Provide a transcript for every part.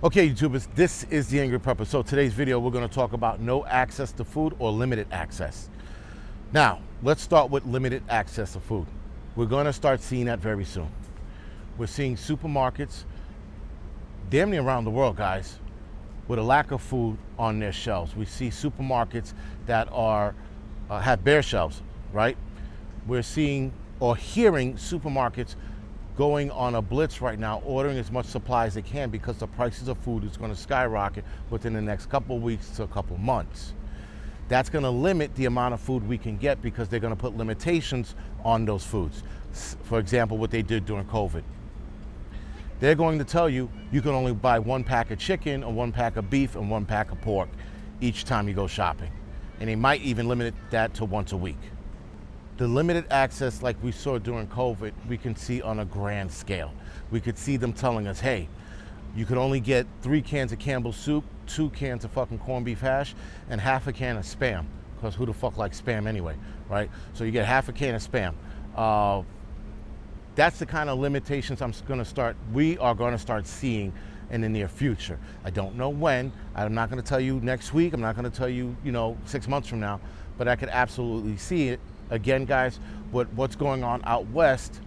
Okay, YouTubers, this is the Angryprepper. So today's video, we're gonna talk about no access to food or limited access. Now, let's start with limited access to food. We're gonna start seeing that very soon. We're seeing supermarkets, damn near around the world, guys, with a lack of food on their shelves. We see supermarkets that are have bare shelves, right? We're seeing or hearing supermarkets going on a blitz right now, ordering as much supply as they can because the prices of food is going to skyrocket within the next couple of weeks to a couple of months. That's going to limit the amount of food we can get because they're going to put limitations on those foods. For example, what they did during COVID. They're going to tell you you can only buy 1 pack of chicken or 1 pack of beef and 1 pack of pork each time you go shopping. And they might even limit that to once a week. The limited access like we saw during COVID, we can see on a grand scale. We could see them telling us, hey, you could only get 3 cans of Campbell's soup, 2 cans of fucking corned beef hash, and half a can of Spam. Because who the fuck likes Spam anyway, right? So you get half a can of Spam. That's the kind of limitations we are gonna start seeing in the near future. I don't know when. I'm not gonna tell you next week. I'm not gonna tell you, 6 months from now, but I could absolutely see it. Again, guys, what's going on out west,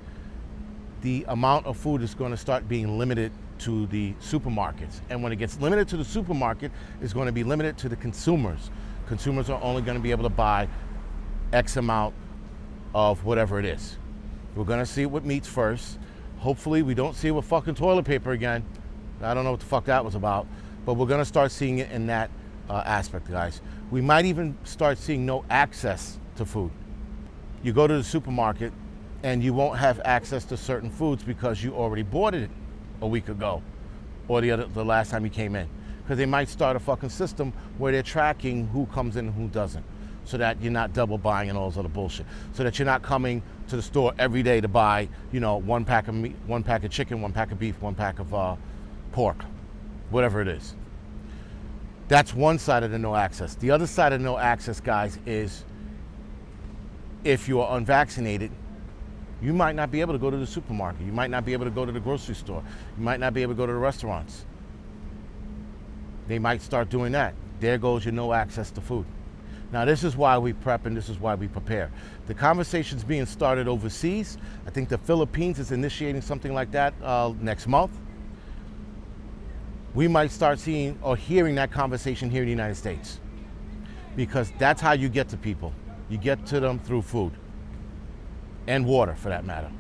the amount of food is going to start being limited to the supermarkets. And when it gets limited to the supermarket, it's going to be limited to the consumers. Consumers are only going to be able to buy X amount of whatever it is. We're going to see it with meats first. Hopefully, we don't see it with fucking toilet paper again. I don't know what the fuck that was about. But we're going to start seeing it in that aspect, guys. We might even start seeing no access to food. You go to the supermarket and you won't have access to certain foods because you already bought it a week ago or the last time you came in. Because they might start a fucking system where they're tracking who comes in and who doesn't, so that you're not double buying and all this other bullshit. So that you're not coming to the store every day to buy, 1 pack of meat, 1 pack of chicken, 1 pack of beef, 1 pack of pork, whatever it is. That's one side of the no access. The other side of no access, guys, is if you are unvaccinated, you might not be able to go to the supermarket. You might not be able to go to the grocery store. You might not be able to go to the restaurants. They might start doing that. There goes your no access to food. Now, this is why we prep and this is why we prepare. The conversation's being started overseas. I think the Philippines is initiating something like that next month. We might start seeing or hearing that conversation here in the United States, because that's how you get to people. You get to them through food and water, for that matter.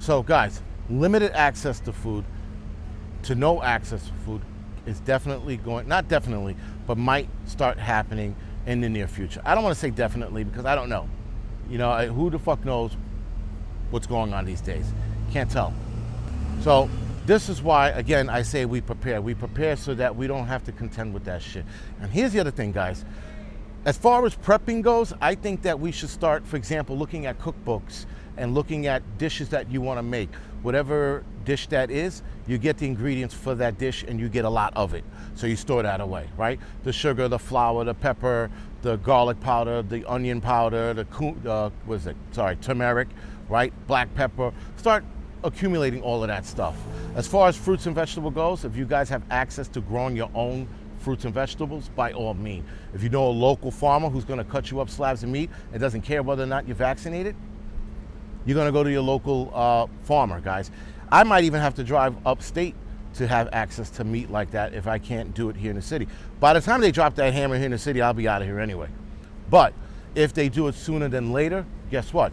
So, guys, limited access to food to no access to food is definitely not definitely, but might start happening in the near future. I don't want to say definitely because I don't know. Who the fuck knows what's going on these days? Can't tell. So this is why, again, I say we prepare. We prepare so that we don't have to contend with that shit. And here's the other thing, guys. As far as prepping goes, I think that we should start, for example, looking at cookbooks and looking at dishes that you want to make. Whatever dish that is, you get the ingredients for that dish and you get a lot of it. So you store that away, right? The sugar, the flour, the pepper, the garlic powder, the onion powder, turmeric, right? Black pepper. Start accumulating all of that stuff. As far as fruits and vegetable goes, if you guys have access to growing your own fruits and vegetables, by all means. If you know a local farmer who's going to cut you up slabs of meat and doesn't care whether or not you're vaccinated, you're going to go to your local farmer, guys. I might even have to drive upstate to have access to meat like that if I can't do it here in the city. By the time they drop that hammer here in the city, I'll be out of here anyway. But if they do it sooner than later, guess what?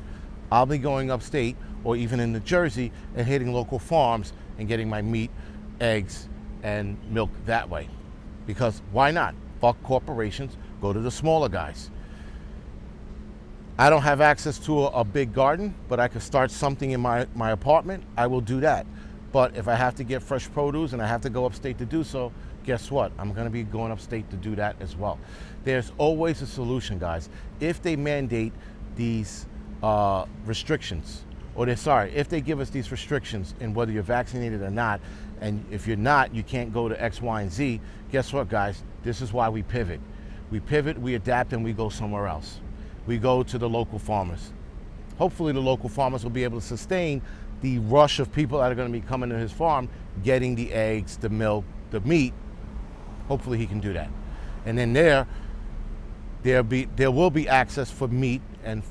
I'll be going upstate or even in New Jersey and hitting local farms and getting my meat, eggs, and milk that way. Because why not? Fuck corporations, go to the smaller guys. I don't have access to a big garden, but I could start something in my apartment. I will do that. But if I have to get fresh produce and I have to go upstate to do so, guess what? I'm going to be going upstate to do that as well. There's always a solution, guys. If they mandate these restrictions, if they give us these restrictions in whether you're vaccinated or not, and if you're not, you can't go to X, Y, and Z, guess what, guys? This is why we pivot. We pivot, we adapt, and we go somewhere else. We go to the local farmers. Hopefully the local farmers will be able to sustain the rush of people that are going to be coming to his farm, getting the eggs, the milk, the meat Hopefully he can do that. And then there will be access for meat and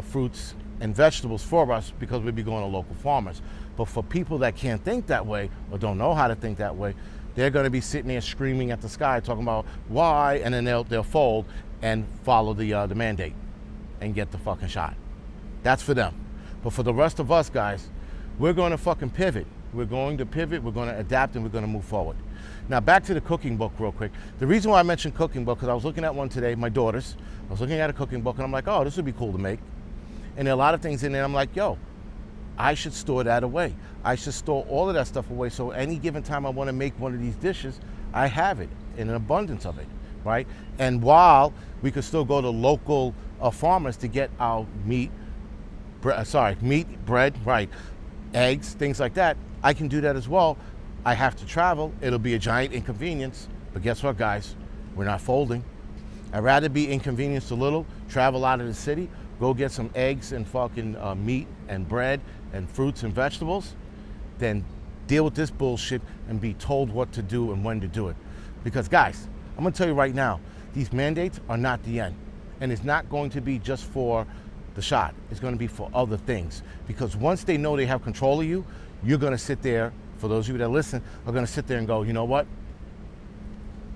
fruits and vegetables for us because we'll be going to local farmers. But for people that can't think that way or don't know how to think that way, they're going to be sitting there screaming at the sky, talking about why, and then they'll fold and follow the mandate and get the fucking shot. That's for them. But for the rest of us guys, we're going to fucking pivot. We're going to pivot, we're going to adapt, and we're going to move forward. Now back to the cooking book real quick. The reason why I mentioned cooking book, because I was looking at one today, my daughter's. I was looking at a cooking book, and I'm like, oh, this would be cool to make. And there are a lot of things in there, I'm like, yo, I should store that away. I should store all of that stuff away, so any given time I want to make one of these dishes, I have it in an abundance of it, right? And while we could still go to local farmers to get our meat, bread, right, eggs, things like that, I can do that as well. I have to travel. It'll be a giant inconvenience, but guess what, guys? We're not folding. I'd rather be inconvenienced a little, travel out of the city, go get some eggs and fucking meat and bread and fruits and vegetables, than deal with this bullshit and be told what to do and when to do it. Because guys, I'm gonna tell you right now, these mandates are not the end. And it's not going to be just for the shot. It's gonna be for other things. Because once they know they have control of you, you're gonna sit there, for those of you that listen, are gonna sit there and go, you know what?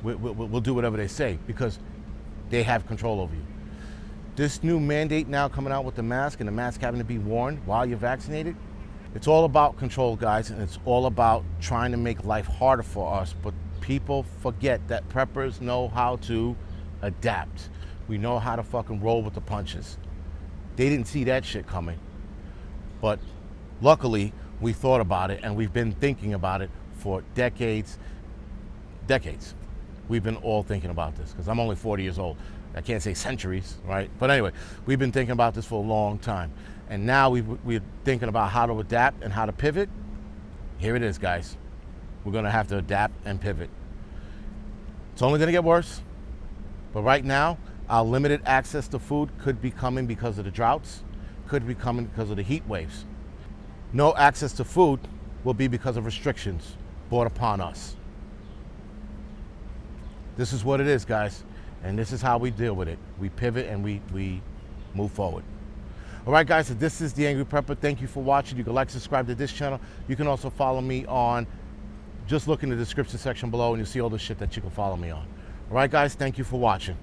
We'll do whatever they say, because they have control over you. This new mandate now coming out with the mask and the mask having to be worn while you're vaccinated, it's all about control, guys, and it's all about trying to make life harder for us. But people forget that preppers know how to adapt. We know how to fucking roll with the punches. They didn't see that shit coming. But luckily, we thought about it, and we've been thinking about it for decades. We've been all thinking about this, because I'm only 40 years old. I can't say centuries, right? But anyway, we've been thinking about this for a long time. And now we're thinking about how to adapt and how to pivot. Here it is, guys. We're gonna have to adapt and pivot. It's only gonna get worse. But right now, our limited access to food could be coming because of the droughts, could be coming because of the heat waves. No access to food will be because of restrictions brought upon us. This is what it is, guys. And this is how we deal with it. We pivot and we move forward. All right, guys, so this is the Angry Prepper. Thank you for watching. You can like, subscribe to this channel. You can also follow me on, just look in the description section below and you'll see all the shit that you can follow me on. All right, guys, thank you for watching.